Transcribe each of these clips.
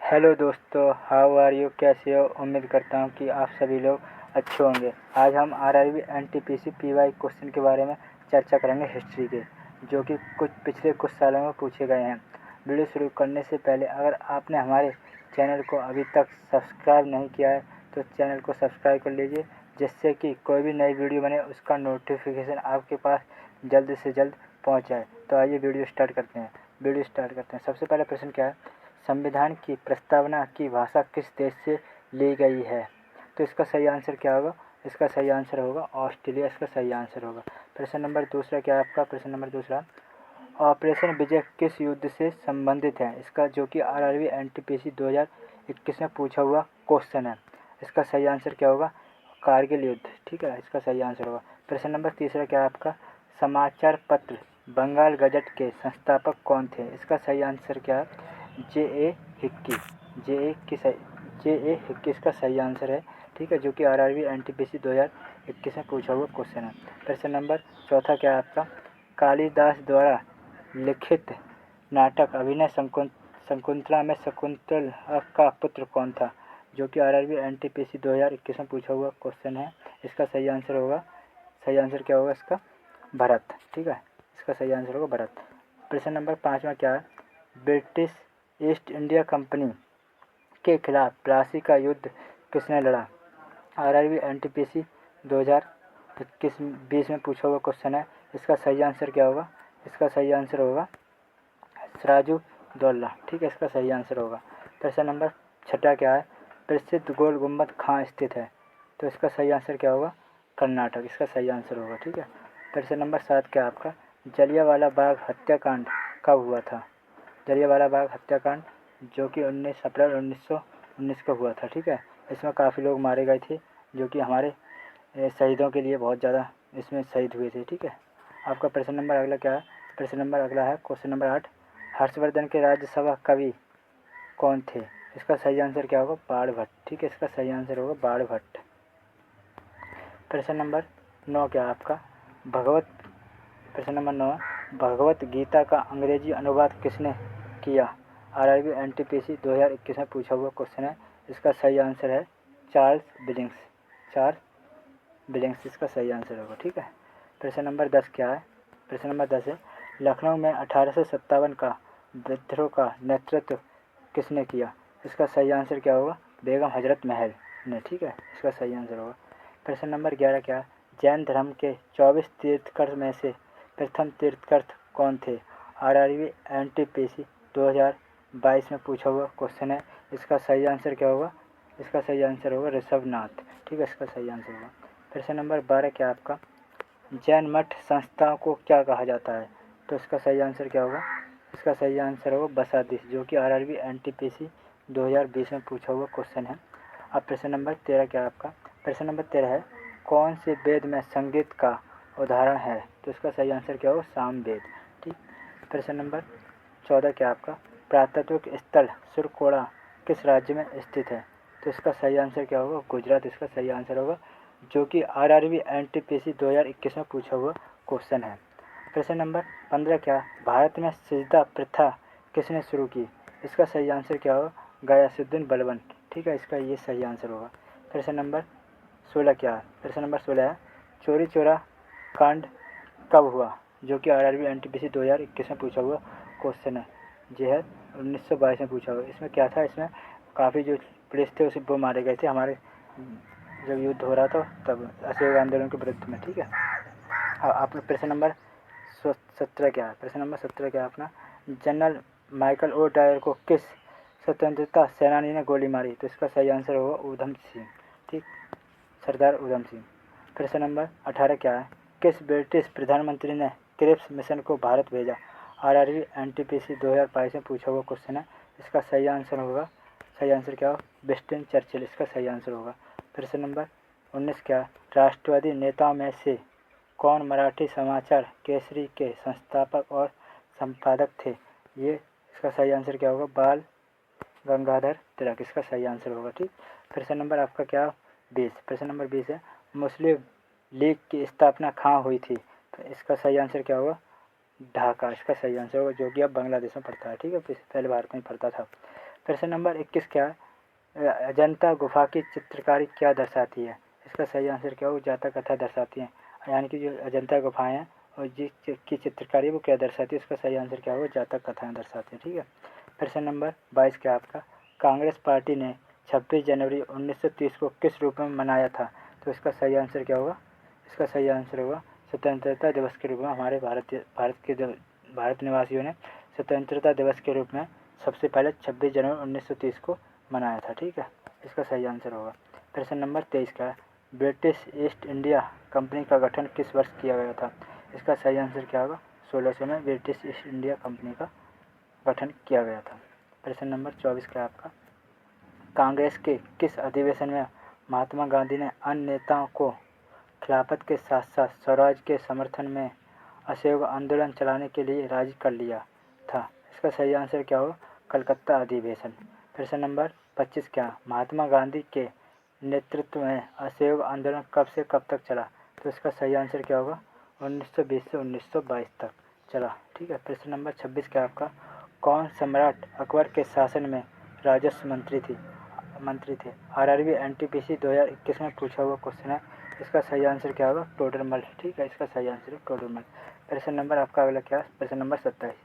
Hello दोस्तों, how are you? कैसे हो? उम्मीद करता हूँ कि आप सभी लोग अच्छे होंगे। आज हम आरआरबी एनटीपीसी पीवाई क्वेश्चन के बारे में चर्चा करेंगे हिस्ट्री के, जो कि पिछले कुछ सालों में पूछे गए हैं। वीडियो शुरू करने से पहले अगर आपने हमारे चैनल को अभी तक सब्सक्राइब नहीं किया है तो चैनल को सब्सक्राइब कर लीजिए, जिससे कि कोई भी नई वीडियो बने उसका नोटिफिकेशन आपके पास जल्द से जल्द पहुँच जाए। तो आइए वीडियो स्टार्ट करते हैं। सबसे पहला प्रश्न क्या है? संविधान की प्रस्तावना की भाषा किस देश से ली गई है? तो इसका सही आंसर क्या होगा? इसका सही आंसर होगा ऑस्ट्रेलिया। इसका सही आंसर होगा। प्रश्न नंबर दूसरा क्या है आपका? प्रश्न नंबर दूसरा, ऑपरेशन विजय किस युद्ध से संबंधित है? इसका जो कि आरआरबी एनटीपीसी 2021 में पूछा हुआ क्वेश्चन है। इसका सही आंसर क्या होगा? कारगिल युद्ध। ठीक है, इसका सही आंसर होगा। प्रश्न नंबर तीसरा क्या है आपका? समाचार पत्र बंगाल गजट के संस्थापक कौन थे? इसका सही आंसर क्या है? जे हिक्की। जे ए हिक्की इसका सही आंसर है। ठीक है, जो कि आरआरबी एनटीपीसी 2021 में पूछा हुआ क्वेश्चन है। प्रश्न नंबर चौथा क्या है आपका? कालिदास द्वारा लिखित नाटक अभिनय शकुंतला में शकुंतल का पुत्र कौन था? जो कि आरआरबी एनटीपीसी 2021 में पूछा हुआ क्वेश्चन है। इसका सही आंसर होगा, सही आंसर क्या होगा इसका? भरत। ठीक है, इसका सही आंसर होगा भरत। प्रश्न नंबर पाँचवा क्या है? ब्रिटिश ईस्ट इंडिया कंपनी के खिलाफ प्लासी का युद्ध किसने लड़ा? आरआरबी एनटीपीसी 2021-20 में पूछा हुआ क्वेश्चन है। इसका सही आंसर क्या होगा? इसका सही आंसर होगा सिराजुद्दौला। ठीक है, इसका सही आंसर होगा। प्रश्न नंबर छठा क्या है? प्रसिद्ध गोल गुंबद कहाँ स्थित है? तो इसका सही आंसर क्या होगा? कर्नाटक। इसका सही आंसर होगा। ठीक है। प्रश्न नंबर 7 क्या है आपका? जलियांवाला बाग हत्याकांड कब हुआ था? जलियांवाला बाग हत्याकांड जो कि 19 अप्रैल 1919 को हुआ था। ठीक है, इसमें काफ़ी लोग मारे गए थे, जो कि हमारे शहीदों के लिए बहुत ज़्यादा इसमें शहीद हुए थे। ठीक है। आपका प्रश्न नंबर अगला क्या है? प्रश्न नंबर अगला है क्वेश्चन नंबर 8, हर्षवर्धन के राज्यसभा कवि कौन थे? इसका सही आंसर क्या होगा? बाणभट्ट। ठीक है, इसका सही आंसर होगा बाणभट्ट। प्रश्न नंबर 9 क्या है आपका? प्रश्न नंबर 9, भगवत गीता का अंग्रेजी अनुवाद किसने किया? आरआरबी एनटीपीसी 2021 में पूछा हुआ क्वेश्चन है। इसका सही आंसर है चार्ल्स बिलिंग्स। इसका सही आंसर होगा। ठीक है। प्रश्न नंबर 10 क्या है? प्रश्न नंबर 10 है, लखनऊ में 1857 का विद्रोह का नेतृत्व किसने किया? इसका सही आंसर क्या होगा? बेगम हजरत महल ने। ठीक है, इसका सही आंसर होगा। प्रश्न नंबर 11 क्या है? जैन धर्म के 24 तीर्थंकर में से प्रथम तीर्थंकर कौन थे? आरआरबी एनटीपीसी 2022 में पूछा हुआ क्वेश्चन है। इसका सही आंसर क्या होगा? इसका सही आंसर होगा ऋषभनाथ। ठीक है, इसका सही आंसर होगा। प्रश्न नंबर 12 क्या आपका? जैन मठ संस्थाओं को क्या कहा जाता है? तो इसका सही आंसर क्या होगा? इसका सही आंसर होगा बसादीस, जो कि आरआरबी एनटीपीसी 2020 में पूछा हुआ क्वेश्चन है। अब प्रश्न नंबर 13 क्या है आपका? प्रश्न नंबर 13 है, कौन से वेद में संगीत का उदाहरण है? तो इसका सही आंसर क्या होगा? सामवेद। ठीक। प्रश्न नंबर 14 क्या आपका? पुरातात्विक स्थल सुरकोड़ा किस राज्य में स्थित है? तो इसका सही आंसर क्या होगा? गुजरात। इसका सही आंसर होगा, जो कि आरआरबी एनटीपीसी 2021 में पूछा हुआ क्वेश्चन है। प्रश्न नंबर 15 क्या? भारत में सिजदा प्रथा किसने शुरू की? इसका सही आंसर क्या होगा? गयासुद्दीन बलबन। ठीक है, इसका ये सही आंसर होगा। प्रश्न नंबर 16 क्या है? प्रश्न नंबर 16 है, चोरी चोरा कांड कब हुआ? जो कि आरआरबी एनटीपीसी 2021 में पूछा हुआ क्वेश्चन है। जो है 1922 में पूछा हुआ। इसमें क्या था? इसमें काफ़ी जो पुलिस थे उसे वो मारे गए थे हमारे, जब युद्ध हो रहा था तब असहयोग आंदोलन के विरुद्ध में। ठीक है। आपने प्रश्न नंबर 17 क्या है? प्रश्न नंबर 17 क्या है अपना? जनरल माइकल ओ डायर को किस स्वतंत्रता सेनानी ने गोली मारी? तो इसका सही आंसर होगा उधम सिंह। ठीक, सरदार उधम सिंह। प्रश्न नंबर 18 क्या है? किस ब्रिटिश प्रधानमंत्री ने क्रिप्स मिशन को भारत भेजा? आरआरबी एनटीपीसी 2022 में पूछा हुआ क्वेश्चन है। इसका सही आंसर होगा, सही आंसर क्या होगा? Winston Churchill. इसका सही आंसर होगा। प्रश्न नंबर 19 क्या? राष्ट्रवादी नेताओं में से कौन मराठी समाचार केसरी के संस्थापक और संपादक थे? ये इसका सही आंसर क्या होगा? बाल गंगाधर तिलक। इसका सही आंसर होगा। ठीक। प्रश्न नंबर आपका क्या? 20। प्रश्न नंबर 20 है, मुस्लिम लीग की स्थापना कहाँ हुई थी? तो इसका सही आंसर क्या होगा? ढाका। इसका सही आंसर होगा, जो कि अब बांग्लादेश में पड़ता है। ठीक है, पहले भारत में पड़ता था। प्रश्न नंबर 21 क्या है, अजंता गुफा की चित्रकारी क्या दर्शाती है? इसका सही आंसर क्या हो, जातक कथा दर्शाती है। यानी कि जो अजंता गुफाएं हैं और जिसकी चित्रकारी वो क्या दर्शाती है, इसका सही आंसर क्या हो, जातक कथाएं दर्शाती है। ठीक है। प्रश्न नंबर 22 क्या आपका, कांग्रेस पार्टी ने 26 जनवरी 1930 को किस रूप में मनाया था? तो इसका सही आंसर क्या होगा, इसका सही आंसर होगा स्वतंत्रता दिवस के रूप में। हमारे भारत निवासियों ने स्वतंत्रता दिवस के रूप में सबसे पहले 26 जनवरी 1930 को मनाया था। ठीक है, इसका सही आंसर होगा। प्रश्न नंबर 23 का है, ब्रिटिश ईस्ट इंडिया कंपनी का गठन किस वर्ष किया गया था? इसका सही आंसर क्या होगा, 1600 में ब्रिटिश ईस्ट इंडिया कंपनी का गठन किया गया था। प्रश्न नंबर 24 का आपका, कांग्रेस के किस अधिवेशन में महात्मा गांधी ने अन्य नेताओं को खिलाफत के साथ साथ स्वराज के समर्थन में असहयोग आंदोलन चलाने के लिए राजी कर लिया था? इसका सही आंसर क्या हो, कलकत्ता अधिवेशन। प्रश्न नंबर 25 क्या, महात्मा गांधी के नेतृत्व में असहयोग आंदोलन कब से कब तक चला? तो इसका सही आंसर क्या होगा, 1920 से 1922 तक चला। ठीक है। प्रश्न नंबर 26 क्या आपका, कौन सम्राट अकबर के शासन में राजस्व मंत्री थे? आरआरबी एनटीपीसी 2021 में पूछा हुआ क्वेश्चन है। इसका सही आंसर क्या होगा, टोडरमल। ठीक है, इसका सही आंसर है टोडरमल। प्रश्न नंबर आपका अगला क्या है, प्रश्न नंबर 27,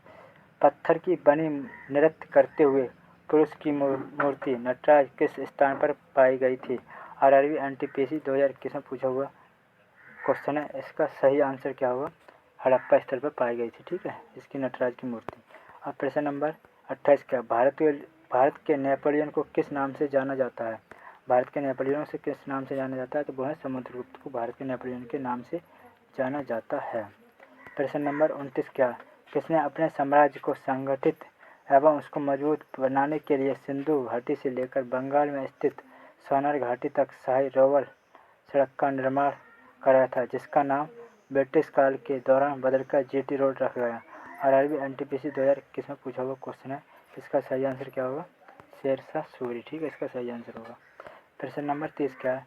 पत्थर की बनी नृत्य करते हुए पुरुष की मूर्ति नटराज किस स्थान पर पाई गई थी? आरआरबी एनटीपीसी 2021 में पूछा हुआ क्वेश्चन है। इसका सही आंसर क्या होगा, हड़प्पा स्थल पर पाई गई थी। ठीक है, इसकी नटराज की मूर्ति। अब प्रश्न नंबर 28 क्या, भारत के नेपोलियन को किस नाम से जाना जाता है? भारत के नेपोलियन से किस नाम से जाना जाता है? तो वो है समुद्रगुप्त को भारत के नेपोलियन के नाम से जाना जाता है। प्रश्न नंबर 29 क्या, किसने अपने साम्राज्य को संगठित एवं उसको मजबूत बनाने के लिए सिंधु घाटी से लेकर बंगाल में स्थित सोनार घाटी तक शाही रोवर सड़क का निर्माण कराया था, जिसका नाम ब्रिटिश काल के दौरान बदलकर जीटी रोड रखा गया? आरआरबी एनटीपीसी 2021 में पूछा हुआ क्वेश्चन है। इसका सही आंसर क्या होगा, शेरशाह सूरी। ठीक है, इसका सही आंसर होगा। प्रश्न नंबर 30 क्या है,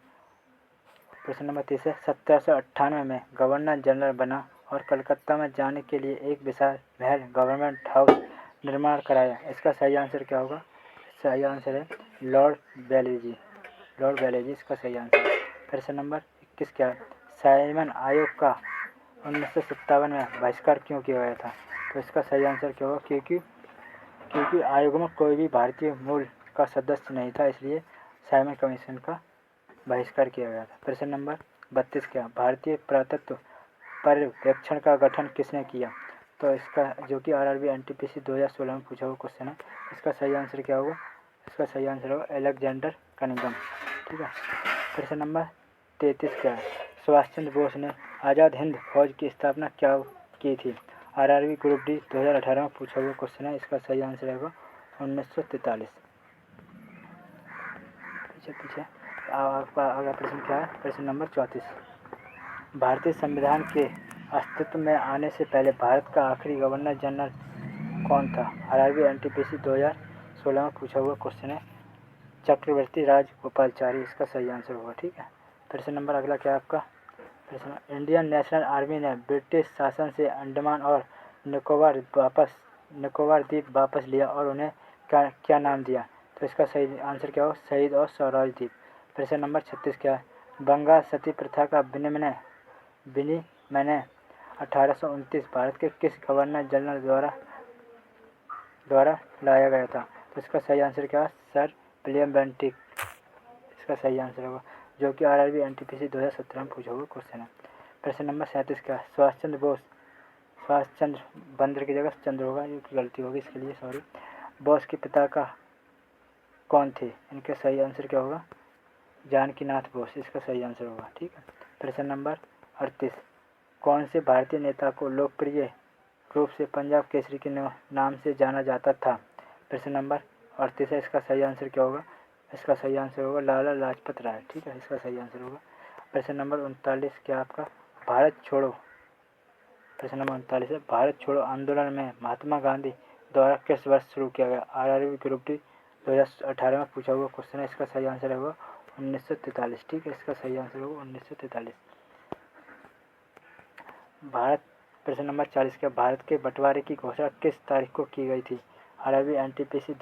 प्रश्न नंबर 30 है, 1798 में गवर्नर जनरल बना और कलकत्ता में जाने के लिए एक विशाल महल गवर्नमेंट हाउस निर्माण कराया। इसका सही आंसर क्या होगा, सही आंसर है लॉर्ड वेलेजी। लॉर्ड वेलेजी इसका सही आंसर है। प्रश्न नंबर 21 क्या है, साइमन आयोग का 1957 में बहिष्कार क्यों किया गया था? तो इसका सही आंसर क्या होगा, क्योंकि आयोग में कोई भी भारतीय मूल का सदस्य नहीं था, इसलिए साइमन कमीशन का बहिष्कार किया गया था। प्रश्न नंबर 32 क्या, भारतीय पुरातत्व पर्यवेक्षण का गठन किसने किया? तो इसका जो कि आरआरबी एनटीपीसी 2016 में पूछा हुआ क्वेश्चन है। इसका सही आंसर क्या होगा, इसका सही आंसर होगा अलेक्जेंडर कनिंघम। ठीक है। प्रश्न नंबर 33 क्या है, सुभाष चंद्र बोस ने आज़ाद हिंद फौज की स्थापना क्या की थी? आरआरबी ग्रुप डी 2018 में पूछा हुआ क्वेश्चन है। इसका सही आंसर होगा 1943। पीछे आपका अगला प्रश्न क्या है, प्रश्न नंबर 34, भारतीय संविधान के अस्तित्व में आने से पहले भारत का आखिरी गवर्नर जनरल कौन था? आरआरबी एनटीपीसी 2016 में पूछा हुआ क्वेश्चन है, चक्रवर्ती राजगोपालचारी इसका सही आंसर होगा। ठीक है। प्रश्न नंबर अगला क्या आपका, प्रश्न, इंडियन नेशनल आर्मी ने ब्रिटिश शासन से अंडमान और निकोबार द्वीप वापस लिया और उन्हें क्या नाम दिया? तो इसका सही आंसर क्या हो, शहीद और स्वराज द्वीप। प्रश्न नंबर 36 क्या है, बंगाल सती प्रथा का विनिमय 1829 भारत के किस गवर्नर जनरल द्वारा लाया गया था? तो इसका सही आंसर क्या है, सर विलियम बेंटिक इसका सही आंसर होगा, जो कि आरआरबी एनटीपीसी 2017 में पूछा हुआ क्वेश्चन है। प्रश्न नंबर 37 का, सुभाष चंद्र बंदर की जगह चंद्र होगा, ये गलती होगी, इसके लिए सॉरी। बोस के पिता का कौन थे? इनका सही आंसर क्या होगा, जानकीनाथ बोस इसका सही आंसर होगा। ठीक है। प्रश्न नंबर 38, कौन से भारतीय नेता को लोकप्रिय रूप से पंजाब केसरी के नाम से जाना जाता था? प्रश्न नंबर 38 है, इसका सही आंसर क्या होगा, इसका सही आंसर होगा लाला लाजपत राय। ठीक है, इसका सही आंसर होगा। प्रश्न नंबर 39 क्या आपका, भारत छोड़ो, प्रश्न नंबर 39 है, भारत छोड़ो आंदोलन में महात्मा गांधी द्वारा किस वर्ष शुरू किया गया? आरआरबी ग्रुप डी 2018 में पूछा हुआ क्वेश्चन है। इसका सही आंसर होगा 1943। ठीक है, इसका सही आंसर होगा 1943। भारत प्रश्न नंबर 40 का, भारत के बंटवारे की घोषणा किस तारीख को की गई थी? आरआरबी एनटीपीसी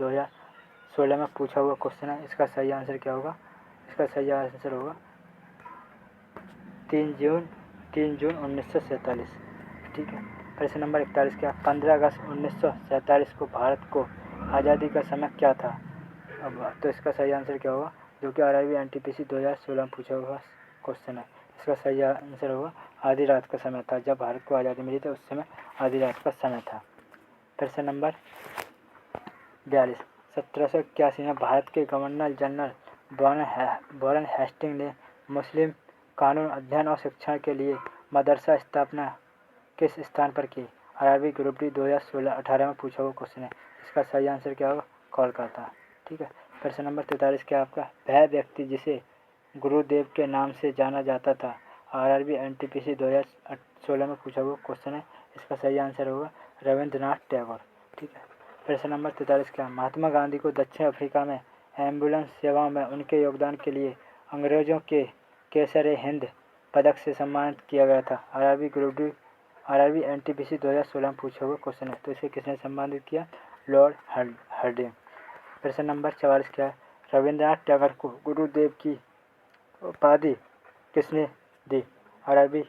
2016 में पूछा हुआ क्वेश्चन है। इसका सही आंसर क्या होगा? इसका सही आंसर होगा 3 जून 1947। ठीक है। प्रश्न नंबर 41 क्या? 15 अगस्त 1947 को भारत को आज़ादी का समय क्या था? अब तो इसका सही आंसर क्या होगा? जो कि RRB NTPC 2016 में पूछा हुआ क्वेश्चन है। इसका सही आंसर होगा आधी रात का समय था। जब भारत को आज़ादी मिली थी उस समय आधी रात का समय था। प्रश्न नंबर 42 1781 में भारत के गवर्नर जनरल वॉरेन हेस्टिंग ने मुस्लिम कानून अध्ययन और शिक्षण के लिए मदरसा स्थापना किस स्थान पर की? RRB ग्रुप डी 2016-18 में पूछा हुआ क्वेश्चन है। इसका सही आंसर क्या होगा? कोलकाता। ठीक है। प्रश्न नंबर 43 क्या आपका? वह व्यक्ति जिसे गुरुदेव के नाम से जाना जाता था। RRB NTPC 2016 में पूछा हुआ क्वेश्चन है। इसका सही आंसर होगा रविंद्रनाथ टैगोर। ठीक है। प्रश्न नंबर 43 क्या? महात्मा गांधी को दक्षिण अफ्रीका में एम्बुलेंस सेवाओं में उनके योगदान के लिए अंग्रेजों के केसर-ए-हिंद पदक से सम्मानित किया गया था। RRB NTPC 2016 में पूछा हुआ क्वेश्चन है। तो इसे किसने सम्मानित किया? Lord Hardinge. प्रश्न नंबर 44 क्या है? रविंद्रनाथ टैगोर को गुरुदेव की उपाधि किसने दी? RRB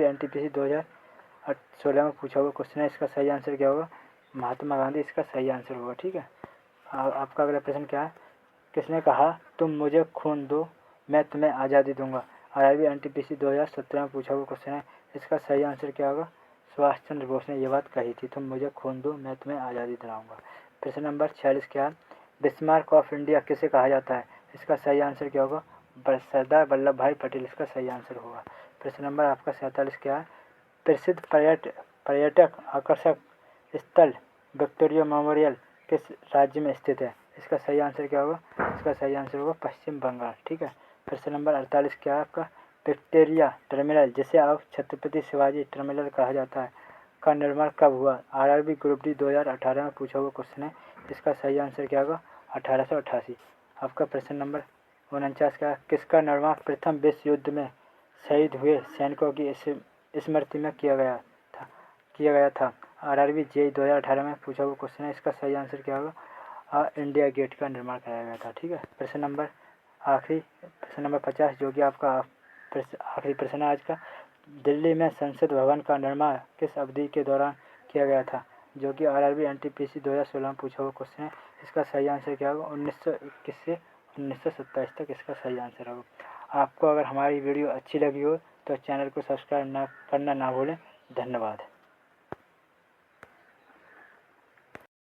NTPC 2016 में पूछा हुआ क्वेश्चन है। इसका सही आंसर क्या होगा? महात्मा गांधी इसका सही आंसर होगा। ठीक है। आपका अगला प्रश्न क्या है? किसने कहा तुम मुझे खून दो मैं तुम्हें आज़ादी दूंगा? RRB NTPC 2017 में पूछा हुआ क्वेश्चन है। इसका सही आंसर क्या होगा? सुभाष चंद्र बोस ने यह बात कही थी, तुम मुझे खून दो मैं तुम्हें आज़ादी दिलाऊंगा। प्रश्न नंबर 46 क्या है? बिस्मार्क ऑफ इंडिया किसे कहा जाता है? इसका सही आंसर क्या होगा? सरदार वल्लभ भाई पटेल इसका सही आंसर होगा। प्रश्न नंबर आपका 47 क्या है? प्रसिद्ध पर्यटक आकर्षक स्थल विक्टोरिया मेमोरियल किस राज्य में स्थित है? इसका सही आंसर क्या होगा? इसका सही आंसर होगा पश्चिम बंगाल। ठीक है। प्रश्न नंबर 48 क्या है आपका? विक्टोरिया टर्मिनल जिसे अब छत्रपति शिवाजी टर्मिनल कहा जाता है का निर्माण कब हुआ? RRB ग्रुप डी 2018 में पूछा हुआ क्वेश्चन है। इसका सही आंसर क्या होगा? 1888। आपका प्रश्न नंबर 49 का किसका निर्माण प्रथम विश्व युद्ध में शहीद हुए सैनिकों की स्मृति में किया गया था? RRB JEE 2018 में पूछा हुआ क्वेश्चन है। इसका सही आंसर क्या होगा? इंडिया गेट का निर्माण कराया गया था। ठीक है। प्रश्न नंबर 50 जो कि आपका आखिरी प्रश्न है आज का। दिल्ली में संसद भवन का निर्माण किस अवधि के दौरान किया गया था? जो कि RRB NTPC 2016 में पूछा हुआ क्वेश्चन है। इसका सही आंसर क्या होगा? 1921 से 1927 तक इसका सही आंसर होगा। आपको अगर हमारी वीडियो अच्छी लगी हो तो चैनल को सब्सक्राइब करना ना भूलें। धन्यवाद।